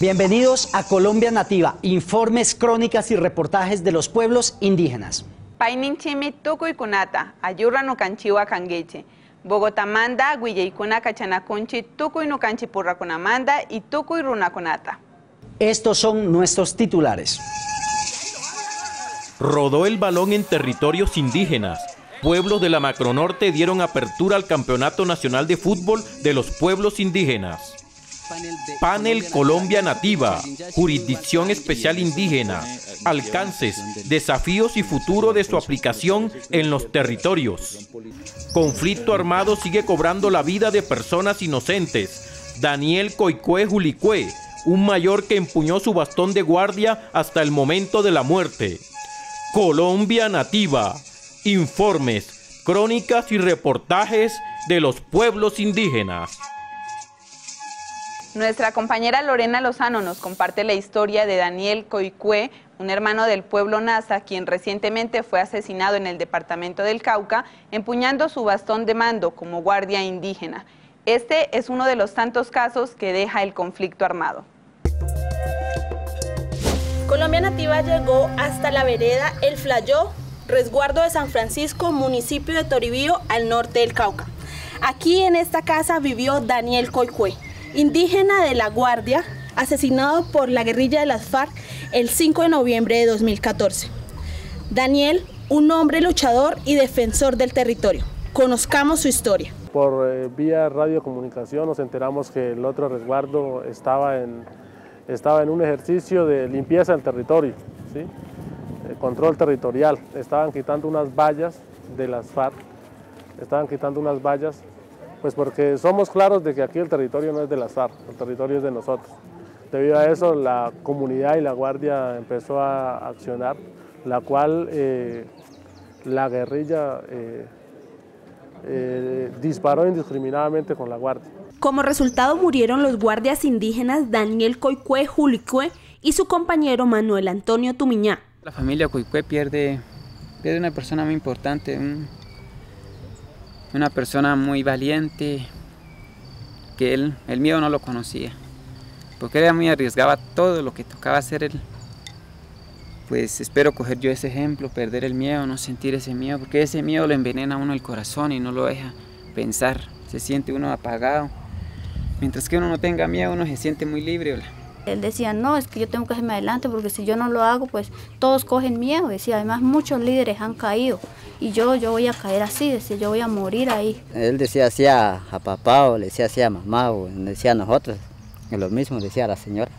Bienvenidos a Colombia Nativa, informes, crónicas y reportajes de los pueblos indígenas. Paininchimi tukuy-kunata, ayurra nukanchiwa kangeche. Bogotamanda, Guillaykuna Kachanakunchi, tukuy nukanchi purrakunamanda y tukuy runakunata. Estos son nuestros titulares. Rodó el balón en territorios indígenas. Pueblos de la Macronorte dieron apertura al Campeonato Nacional de Fútbol de los Pueblos Indígenas. Panel Colombia Nativa, Jurisdicción Especial Indígena, alcances, desafíos y futuro de su aplicación en los territorios. Conflicto armado sigue cobrando la vida de personas inocentes. Daniel Coicue Julicue, un mayor que empuñó su bastón de guardia hasta el momento de la muerte. Colombia Nativa, informes, crónicas y reportajes de los pueblos indígenas. Nuestra compañera Lorena Lozano nos comparte la historia de Daniel Coicue, un hermano del pueblo Nasa, quien recientemente fue asesinado en el departamento del Cauca, empuñando su bastón de mando como guardia indígena. Este es uno de los tantos casos que deja el conflicto armado. Colombia Nativa llegó hasta la vereda El Flayó, resguardo de San Francisco, municipio de Toribío, al norte del Cauca. Aquí en esta casa vivió Daniel Coicue, indígena de La Guardia, asesinado por la guerrilla de las FARC el 5 de noviembre de 2014. Daniel, un hombre luchador y defensor del territorio. Conozcamos su historia. Por vía radiocomunicación nos enteramos que el otro resguardo estaba en un ejercicio de limpieza del territorio, ¿sí? Control territorial. Estaban quitando unas vallas de las FARC, pues porque somos claros de que aquí el territorio no es de las FARC, el territorio es de nosotros. Debido a eso, la comunidad y la Guardia empezó a accionar, la cual la guerrilla disparó indiscriminadamente con la Guardia. Como resultado murieron los guardias indígenas Daniel Coicue Julicue y su compañero Manuel Antonio Tumiñá. La familia Coicue pierde una persona muy importante, una persona muy valiente, que el miedo no lo conocía, porque él era muy arriesgaba todo lo que tocaba hacer él. Pues espero coger yo ese ejemplo, perder el miedo, no sentir ese miedo, porque ese miedo le envenena a uno el corazón y no lo deja pensar, se siente uno apagado. Mientras que uno no tenga miedo, uno se siente muy libre. Él decía, no, es que yo tengo que hacerme adelante porque si yo no lo hago, pues todos cogen miedo. Decía, además muchos líderes han caído y yo voy a caer así, decía, yo voy a morir ahí. Él decía así a papá o le decía así a mamá o le decía a nosotros, lo mismo decía a la señora.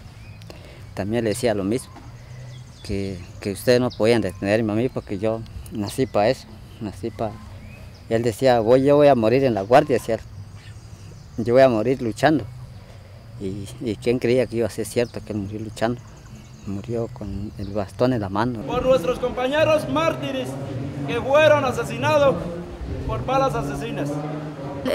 También le decía lo mismo, que ustedes no podían detenerme a mí porque yo nací para eso, Él decía, yo voy a morir en la Guardia, decía él. Yo voy a morir luchando. ¿Y quién creía que iba a ser cierto que él murió luchando? Murió con el bastón en la mano. Por nuestros compañeros mártires que fueron asesinados por balas asesinas.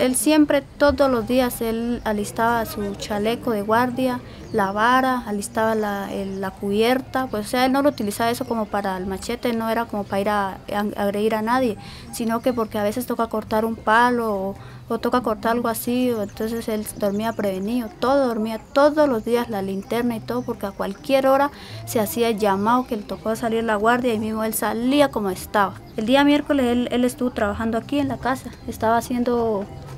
Él siempre, todos los días, él alistaba su chaleco de guardia, la vara, alistaba la cubierta, pues o sea, él no lo utilizaba eso como para el machete, no era como para ir a agredir a nadie, sino que porque a veces toca cortar un palo o toca cortar algo así, entonces él dormía prevenido, dormía todos los días, la linterna y todo, porque a cualquier hora se hacía el llamado que le tocó salir la guardia y mismo él salía como estaba. El día miércoles él estuvo trabajando aquí en la casa, estaba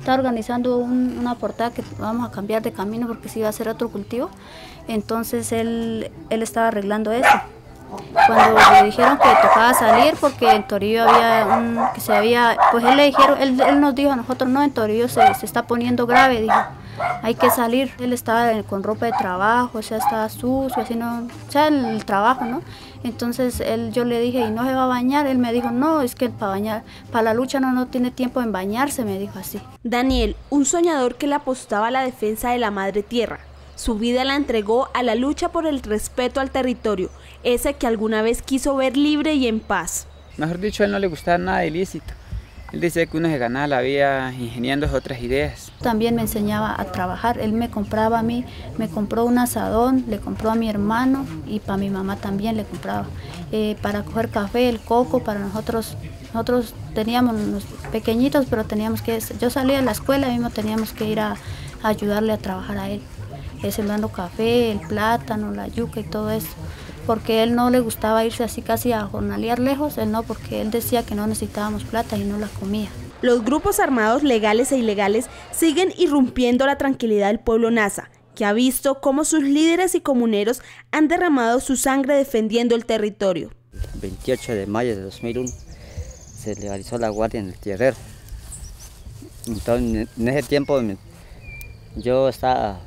organizando una portada que vamos a cambiar de camino porque se iba a hacer otro cultivo, entonces él estaba arreglando eso. Cuando le dijeron que tocaba salir porque en Toribío pues él nos dijo a nosotros, no, en Toribío se está poniendo grave, dijo, hay que salir. Él estaba con ropa de trabajo, o sea, estaba sucio, así no, o sea, el trabajo, ¿no? Entonces yo le dije, ¿y no se va a bañar? Él me dijo, no, es que para la lucha no tiene tiempo en bañarse, me dijo así. Daniel, un soñador que le apostaba a la defensa de la madre tierra. Su vida la entregó a la lucha por el respeto al territorio, ese que alguna vez quiso ver libre y en paz. Mejor dicho, a él no le gustaba nada ilícito. Él decía que uno se ganaba la vida ingeniando otras ideas. También me enseñaba a trabajar. Él me compraba a mí, me compró un asadón, le compró a mi hermano y para mi mamá también le compraba. Para coger café, el coco, para nosotros teníamos unos pequeñitos, pero teníamos que, yo salía de la escuela y mismo teníamos que ir a ayudarle a trabajar a él, sembrando café, el plátano, la yuca y todo eso, porque él no le gustaba irse así casi a jornalear lejos, él no, porque él decía que no necesitábamos plata y no la comía. Los grupos armados legales e ilegales siguen irrumpiendo la tranquilidad del pueblo nasa, que ha visto cómo sus líderes y comuneros han derramado su sangre defendiendo el territorio. El 28 de mayo de 2001 se legalizó la guardia en el tierrero. Entonces, en ese tiempo yo estaba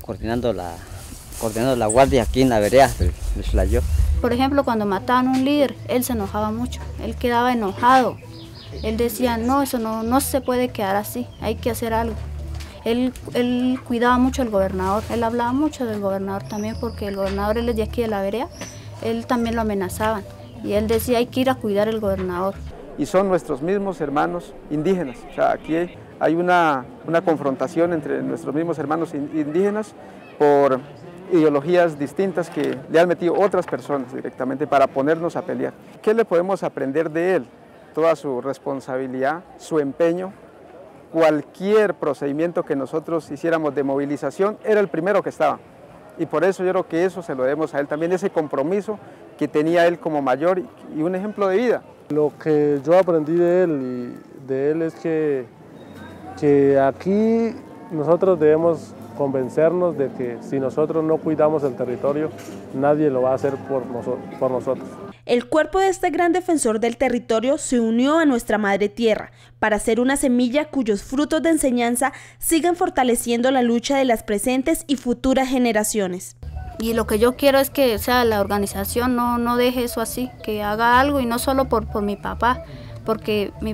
coordinando la guardia aquí en la vereda del Flayó. Por ejemplo, cuando mataban a un líder, él se enojaba mucho, él quedaba enojado. Él decía, no, eso no se puede quedar así, hay que hacer algo. Él cuidaba mucho al gobernador, él hablaba mucho del gobernador también, porque el gobernador, él es de aquí de la vereda, él también lo amenazaban. Y él decía, hay que ir a cuidar al gobernador. Y son nuestros mismos hermanos indígenas. O sea, aquí hay una confrontación entre nuestros mismos hermanos indígenas por ideologías distintas que le han metido otras personas directamente para ponernos a pelear. ¿Qué le podemos aprender de él? Toda su responsabilidad, su empeño, cualquier procedimiento que nosotros hiciéramos de movilización, era el primero que estaba. Y por eso yo creo que eso se lo debemos a él también, ese compromiso que tenía él como mayor y un ejemplo de vida. Lo que yo aprendí de él es que aquí nosotros debemos convencernos de que si nosotros no cuidamos el territorio, nadie lo va a hacer por nosotros. El cuerpo de este gran defensor del territorio se unió a nuestra madre tierra para ser una semilla cuyos frutos de enseñanza sigan fortaleciendo la lucha de las presentes y futuras generaciones. Y lo que yo quiero es que, o sea, la organización no deje eso así, que haga algo, y no solo por mi papá, porque mi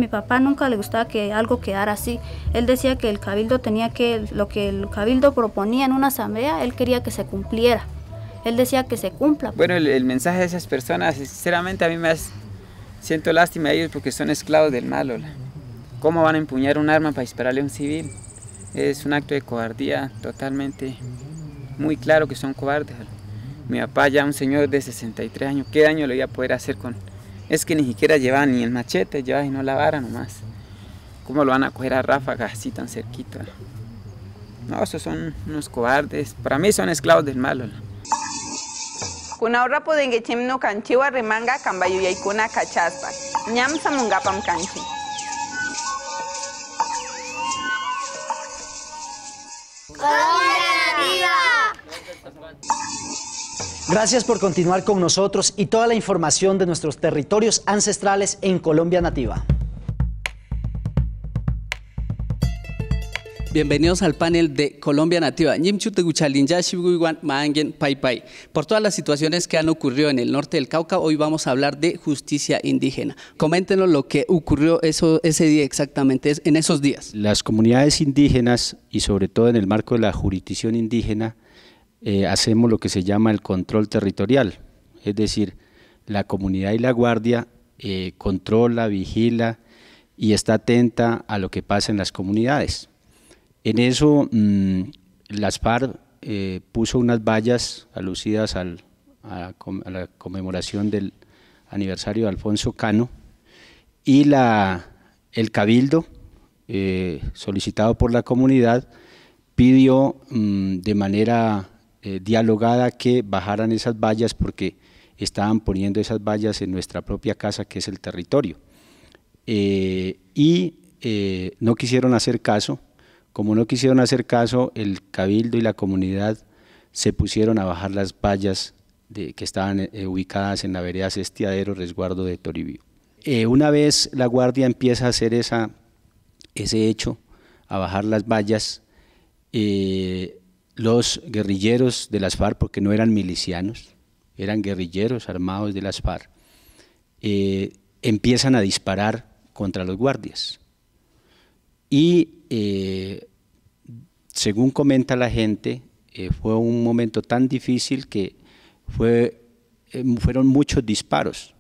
papá nunca le gustaba que algo quedara así. Él decía que el cabildo lo que el cabildo proponía en una asamblea, él quería que se cumpliera. Él decía que se cumpla. Bueno, el mensaje de esas personas, sinceramente a mí siento lástima de ellos porque son esclavos del mal. ¿Cómo van a empuñar un arma para dispararle a un civil? Es un acto de cobardía totalmente, muy claro que son cobardes. Mi papá, ya un señor de 63 años, ¿qué daño le iba a poder hacer con...? Es que ni siquiera llevaba ni el machete, llevaba y no la vara nomás. ¿Cómo lo van a coger a ráfagas así tan cerquita? No, esos son unos cobardes. Para mí son esclavos del mal. Kuna pueden chimno canchiwa remanga cambayu yaikuna cachaspa. Ñam samungapam canchi. Gracias por continuar con nosotros y toda la información de nuestros territorios ancestrales en Colombia Nativa. Bienvenidos al panel de Colombia Nativa. Por todas las situaciones que han ocurrido en el norte del Cauca, hoy vamos a hablar de justicia indígena. Coméntenos lo que ocurrió ese día exactamente, en esos días. Las comunidades indígenas, y sobre todo en el marco de la jurisdicción indígena, hacemos lo que se llama el control territorial. Es decir, la comunidad y la guardia controla, vigila y está atenta a lo que pasa en las comunidades. En eso, las FARC puso unas vallas alucidas a la conmemoración del aniversario de Alfonso Cano, y el Cabildo, solicitado por la comunidad, pidió de manera dialogada que bajaran esas vallas porque estaban poniendo esas vallas en nuestra propia casa, que es el territorio. No quisieron hacer caso. Como no quisieron hacer caso, el Cabildo y la comunidad se pusieron a bajar las vallas que estaban ubicadas en la vereda Sestiadero, resguardo de Toribío. Una vez la guardia empieza a hacer ese hecho, a bajar las vallas, los guerrilleros de las FARC, porque no eran milicianos, eran guerrilleros armados de las FARC, empiezan a disparar contra los guardias. Y según comenta la gente, fue un momento tan difícil que fueron muchos disparos,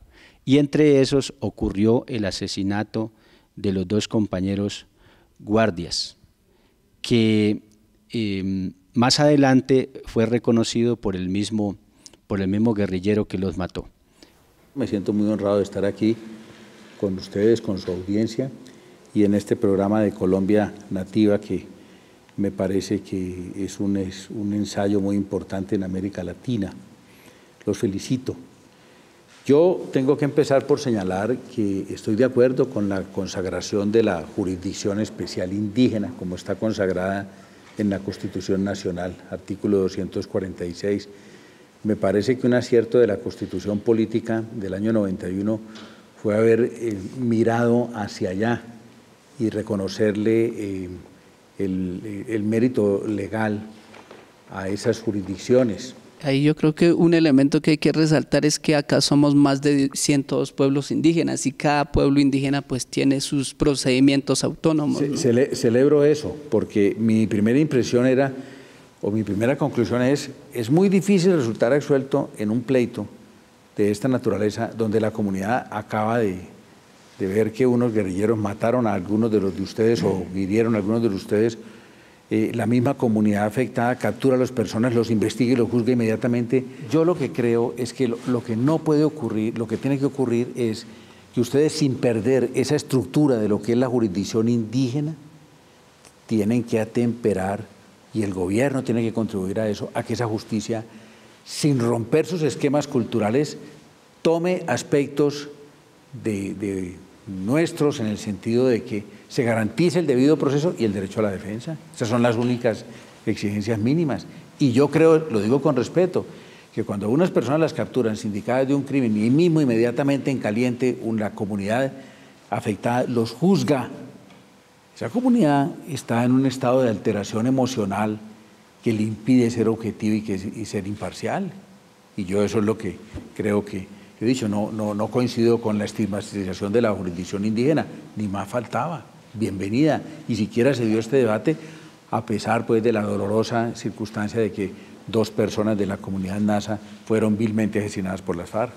y entre esos ocurrió el asesinato de los dos compañeros guardias, que más adelante fue reconocido por el mismo guerrillero que los mató. Me siento muy honrado de estar aquí con ustedes, con su audiencia, y en este programa de Colombia Nativa que me parece que es un ensayo muy importante en América Latina. Los felicito. Yo tengo que empezar por señalar que estoy de acuerdo con la consagración de la Jurisdicción Especial Indígena, como está consagrada en la Constitución Nacional, artículo 246. Me parece que un acierto de la Constitución Política del año 91 fue haber mirado hacia allá y reconocerle el mérito legal a esas jurisdicciones. Ahí yo creo que un elemento que hay que resaltar es que acá somos más de 102 pueblos indígenas y cada pueblo indígena pues tiene sus procedimientos autónomos, ¿no? Celebro eso, porque mi primera impresión era, o mi primera conclusión es muy difícil resultar absuelto en un pleito de esta naturaleza, donde la comunidad acaba de ver que unos guerrilleros mataron a algunos de los de ustedes o hirieron a algunos de ustedes. La misma comunidad afectada captura a las personas, los investiga y los juzga inmediatamente. Yo lo que creo es que lo que no puede ocurrir, lo que tiene que ocurrir es que ustedes, sin perder esa estructura de lo que es la jurisdicción indígena, tienen que atemperar, y el gobierno tiene que contribuir a eso, a que esa justicia, sin romper sus esquemas culturales, tome aspectos de nuestros, en el sentido de que se garantice el debido proceso y el derecho a la defensa. Esas son las únicas exigencias mínimas. Y yo creo, lo digo con respeto, que cuando unas personas las capturan sindicadas de un crimen y mismo inmediatamente en caliente la comunidad afectada los juzga, esa comunidad está en un estado de alteración emocional que le impide ser objetivo y ser imparcial. Y yo eso es lo que creo que he dicho. No coincido con la estigmatización de la jurisdicción indígena, ni más faltaba. Bienvenida, y siquiera se dio este debate a pesar pues de la dolorosa circunstancia de que 2 personas de la comunidad nasa fueron vilmente asesinadas por las FARC.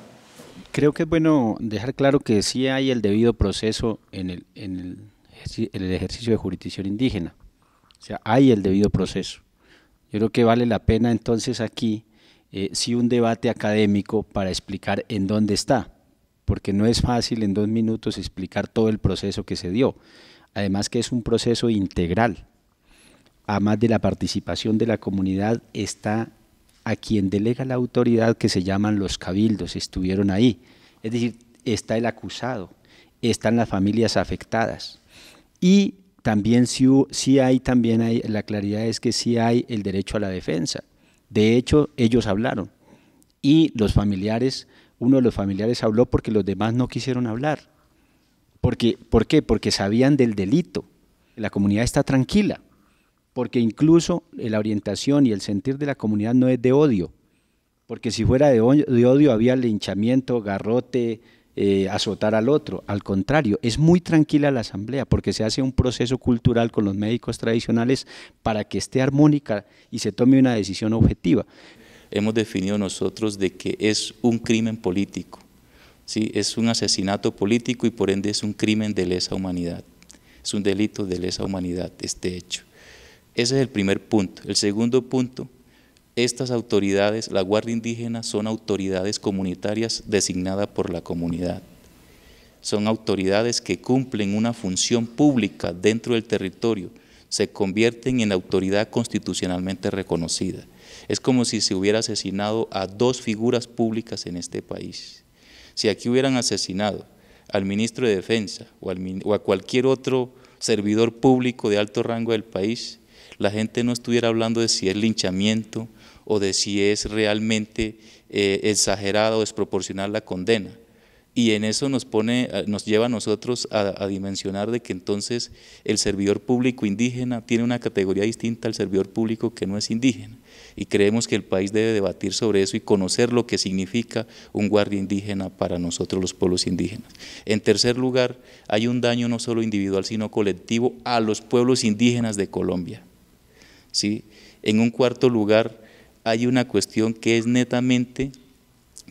Creo que es bueno dejar claro que sí hay el debido proceso en el ejercicio de jurisdicción indígena, o sea, hay el debido proceso. Yo creo que vale la pena entonces aquí sí un debate académico para explicar en dónde está, porque no es fácil en 2 minutos explicar todo el proceso que se dio. Además que es un proceso integral. Además de la participación de la comunidad, está a quien delega la autoridad, que se llaman los cabildos, estuvieron ahí. Es decir, está el acusado, están las familias afectadas. Y también la claridad es que sí hay el derecho a la defensa. De hecho, ellos hablaron. Y los familiares, uno de los familiares habló porque los demás no quisieron hablar. ¿Por qué? Porque sabían del delito. La comunidad está tranquila, porque incluso la orientación y el sentir de la comunidad no es de odio, porque si fuera de odio había linchamiento, garrote, azotar al otro. Al contrario, es muy tranquila la asamblea, porque se hace un proceso cultural con los médicos tradicionales para que esté armónica y se tome una decisión objetiva. Hemos definido nosotros de que es un crimen político. Sí, es un asesinato político y por ende es un crimen de lesa humanidad, es un delito de lesa humanidad este hecho. Ese es el primer punto. El segundo punto, estas autoridades, la Guardia Indígena, son autoridades comunitarias designadas por la comunidad. Son autoridades que cumplen una función pública dentro del territorio, se convierten en autoridad constitucionalmente reconocida. Es como si se hubiera asesinado a 2 figuras públicas en este país. Si aquí hubieran asesinado al ministro de Defensa o a cualquier otro servidor público de alto rango del país, la gente no estuviera hablando de si es linchamiento o de si es realmente exagerada o desproporcional la condena. Y en eso nos lleva a nosotros a dimensionar de que entonces el servidor público indígena tiene una categoría distinta al servidor público que no es indígena. Y creemos que el país debe debatir sobre eso y conocer lo que significa un guardia indígena para nosotros los pueblos indígenas. En tercer lugar, hay un daño no solo individual sino colectivo a los pueblos indígenas de Colombia. ¿Sí? En un cuarto lugar, hay una cuestión que es netamente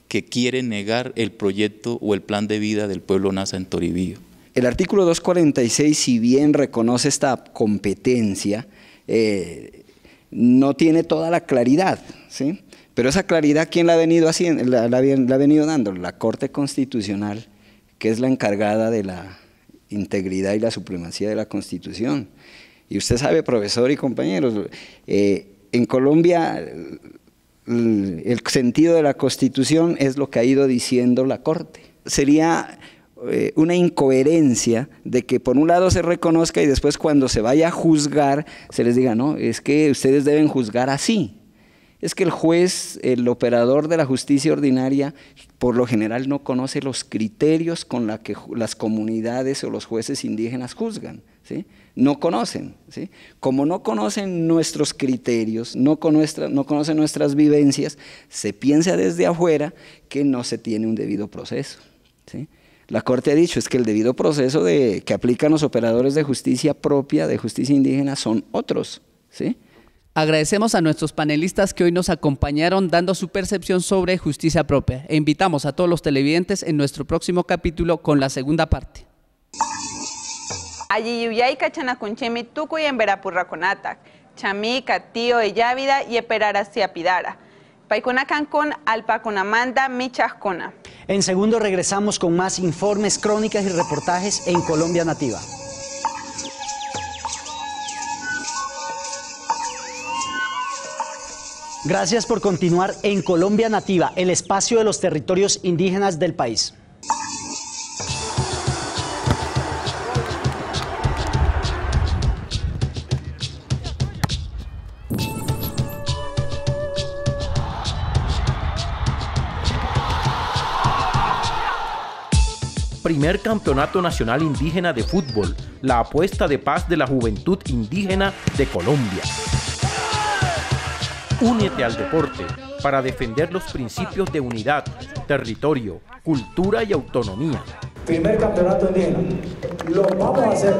que quiere negar el proyecto o el plan de vida del pueblo nasa en Toribío. El artículo 246, si bien reconoce esta competencia, no tiene toda la claridad, ¿sí? Pero esa claridad, ¿quién la ha venido haciendo? La ha venido dando la Corte Constitucional, que es la encargada de la integridad y la supremacía de la Constitución. Y usted sabe, profesor y compañeros, en Colombia el sentido de la Constitución es lo que ha ido diciendo la Corte. Sería una incoherencia de que por un lado se reconozca y después cuando se vaya a juzgar se les diga, no, es que ustedes deben juzgar así. Es que el juez, el operador de la justicia ordinaria, por lo general no conoce los criterios con los que las comunidades o los jueces indígenas juzgan, ¿sí? No conocen, ¿sí? Como no conocen nuestros criterios, no conocen nuestras vivencias, se piensa desde afuera que no se tiene un debido proceso, ¿sí? La Corte ha dicho es que el debido proceso que aplican los operadores de justicia propia, de justicia indígena, son otros, ¿sí? Agradecemos a nuestros panelistas que hoy nos acompañaron dando su percepción sobre justicia propia e invitamos a todos los televidentes en nuestro próximo capítulo con la segunda parte. Ayiyuyay Cachanacunchemi Tucuy en Verapurraconatac, Chamí, Catío, Eyávida y Eperaracia Pidara. Paicuna Cancún, Alpacunamanda, Michascona. En segundo regresamos con más informes, crónicas y reportajes en Colombia Nativa. Gracias por continuar en Colombia Nativa, el espacio de los territorios indígenas del país. Primer Campeonato Nacional Indígena de Fútbol, la apuesta de paz de la juventud indígena de Colombia. Únete al deporte para defender los principios de unidad, territorio, cultura y autonomía. Primer campeonato indígena. Lo vamos a hacer.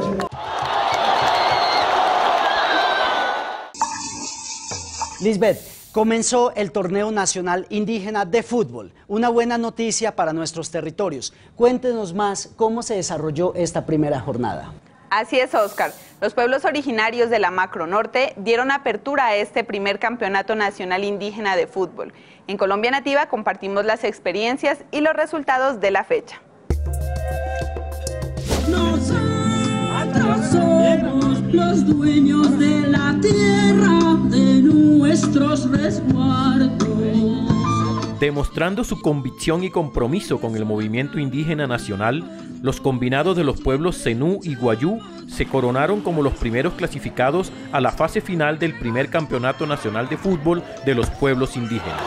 Lisbeth, comenzó el Torneo Nacional Indígena de Fútbol. Una buena noticia para nuestros territorios. Cuéntenos más cómo se desarrolló esta primera jornada. Así es, Oscar. Los pueblos originarios de la Macro Norte dieron apertura a este primer campeonato nacional indígena de fútbol. En Colombia Nativa compartimos las experiencias y los resultados de la fecha. Nosotros somos los dueños de la tierra, de nuestros resguardos. Demostrando su convicción y compromiso con el movimiento indígena nacional, los combinados de los pueblos Zenú y Guayú se coronaron como los primeros clasificados a la fase final del primer campeonato nacional de fútbol de los pueblos indígenas.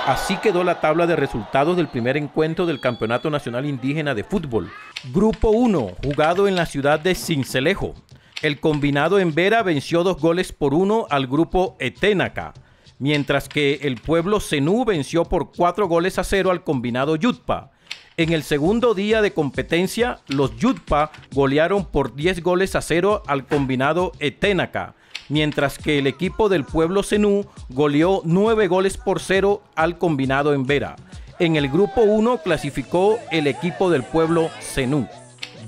Así quedó la tabla de resultados del primer encuentro del Campeonato Nacional Indígena de Fútbol. Grupo 1, jugado en la ciudad de Sincelejo. El combinado en Vera venció 2-1 al grupo Eténaca, mientras que el pueblo Zenú venció por 4-0 al combinado Yutpa. En el segundo día de competencia, los Yutpa golearon por 10-0 al combinado Eténaca, mientras que el equipo del pueblo Zenú goleó 9-0 al combinado en Vera. En el grupo 1 clasificó el equipo del pueblo Zenú.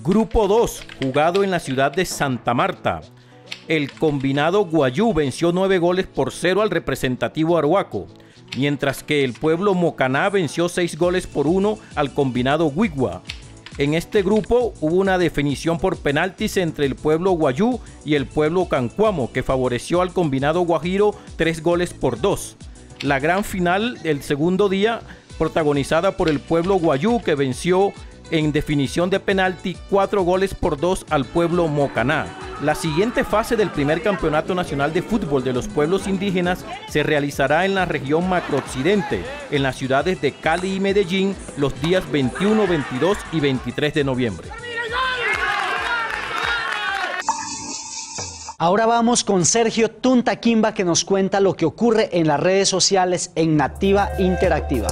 Grupo 2, jugado en la ciudad de Santa Marta. El combinado Guayú venció 9-0 al representativo Arhuaco, mientras que el pueblo Mocaná venció 6-1 al combinado Huigua. En este grupo hubo una definición por penaltis entre el pueblo Guayú y el pueblo Cancuamo, que favoreció al combinado Guajiro 3-2. La gran final del segundo día, protagonizada por el pueblo Guayú, que venció en definición de penalti 4-2 al pueblo Mocaná. La siguiente fase del primer campeonato nacional de fútbol de los pueblos indígenas se realizará en la región macrooccidente, en las ciudades de Cali y Medellín, los días 21, 22 y 23 de noviembre. Ahora vamos con Sergio Tuntaquimba, que nos cuenta lo que ocurre en las redes sociales en Nativa Interactiva.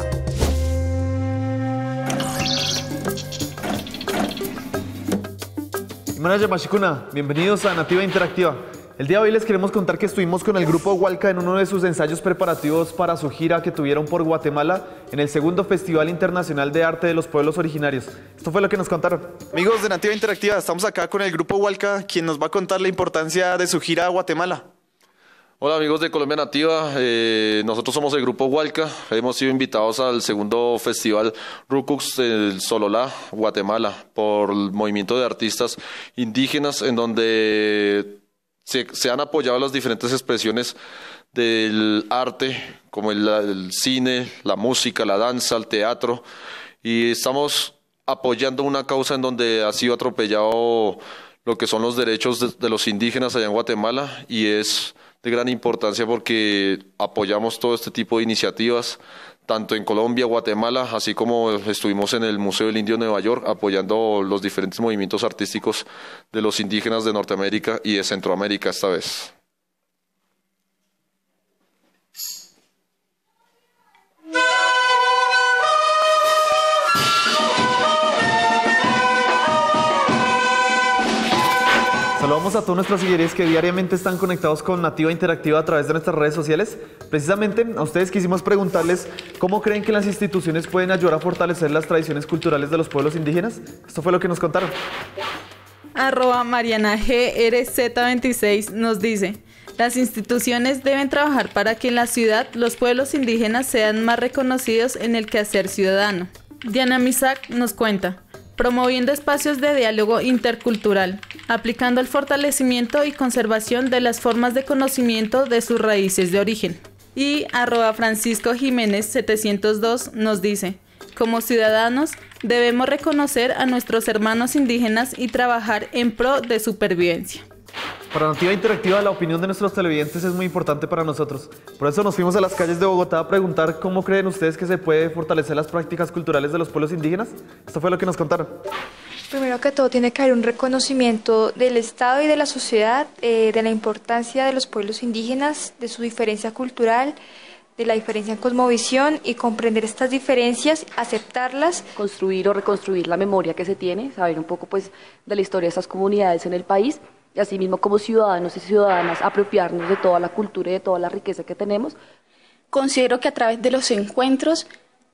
Manager Mashikuna, bienvenidos a Nativa Interactiva. El día de hoy les queremos contar que estuvimos con el grupo Hualca en uno de sus ensayos preparativos para su gira que tuvieron por Guatemala en el segundo Festival Internacional de Arte de los Pueblos Originarios. Esto fue lo que nos contaron. Amigos de Nativa Interactiva, estamos acá con el grupo Hualca, quien nos va a contar la importancia de su gira a Guatemala. Hola amigos de Colombia Nativa, nosotros somos el Grupo Hualca, hemos sido invitados al segundo festival Rucux del Sololá, Guatemala, por el movimiento de artistas indígenas, en donde se han apoyado las diferentes expresiones del arte, como el cine, la música, la danza, el teatro, y estamos apoyando una causa en donde ha sido atropellado lo que son los derechos de los indígenas allá en Guatemala, y es de gran importancia porque apoyamos todo este tipo de iniciativas, tanto en Colombia, Guatemala, así como estuvimos en el Museo del Indio de Nueva York, apoyando los diferentes movimientos artísticos de los indígenas de Norteamérica y de Centroamérica esta vez. Saludamos a todos nuestros seguidores que diariamente están conectados con Nativa Interactiva a través de nuestras redes sociales. Precisamente a ustedes quisimos preguntarles cómo creen que las instituciones pueden ayudar a fortalecer las tradiciones culturales de los pueblos indígenas. Esto fue lo que nos contaron. @MarianaGRZ26 nos dice: las instituciones deben trabajar para que en la ciudad los pueblos indígenas sean más reconocidos en el quehacer ciudadano. Diana Misak nos cuenta: promoviendo espacios de diálogo intercultural, aplicando el fortalecimiento y conservación de las formas de conocimiento de sus raíces de origen. Y @Francisco Jiménez 702 nos dice: como ciudadanos debemos reconocer a nuestros hermanos indígenas y trabajar en pro de supervivencia. Para Nativa Interactiva, la opinión de nuestros televidentes es muy importante para nosotros. Por eso nos fuimos a las calles de Bogotá a preguntar cómo creen ustedes que se puede fortalecer las prácticas culturales de los pueblos indígenas. Esto fue lo que nos contaron. Primero que todo tiene que haber un reconocimiento del Estado y de la sociedad de la importancia de los pueblos indígenas, de su diferencia cultural, de la diferencia en cosmovisión, y comprender estas diferencias, aceptarlas. Construir o reconstruir la memoria que se tiene, saber un poco pues de la historia de estas comunidades en el país, y asimismo como ciudadanos y ciudadanas apropiarnos de toda la cultura y de toda la riqueza que tenemos. Considero que a través de los encuentros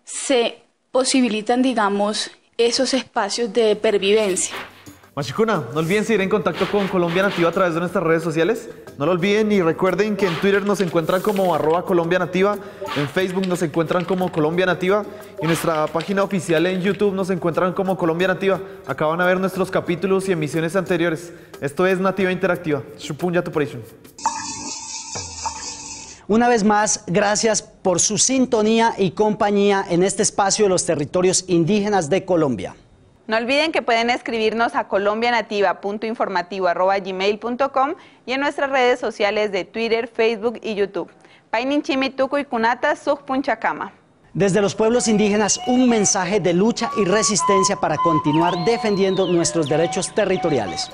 se posibilitan, digamos, esos espacios de pervivencia. Machicuna, no olviden seguir en contacto con Colombia Nativa a través de nuestras redes sociales. No lo olviden y recuerden que en Twitter nos encuentran como @ColombiaNativa, en Facebook nos encuentran como Colombia Nativa y en nuestra página oficial en YouTube nos encuentran como Colombia Nativa. Acá van a ver nuestros capítulos y emisiones anteriores. Esto es Nativa Interactiva. Shupunya Tuparation. Una vez más, gracias por su sintonía y compañía en este espacio de los territorios indígenas de Colombia. No olviden que pueden escribirnos a colombianativa.informativo@gmail.com y en nuestras redes sociales de Twitter, Facebook y YouTube. Paininchimi tuku y kunata punchacama. Desde los pueblos indígenas, un mensaje de lucha y resistencia para continuar defendiendo nuestros derechos territoriales.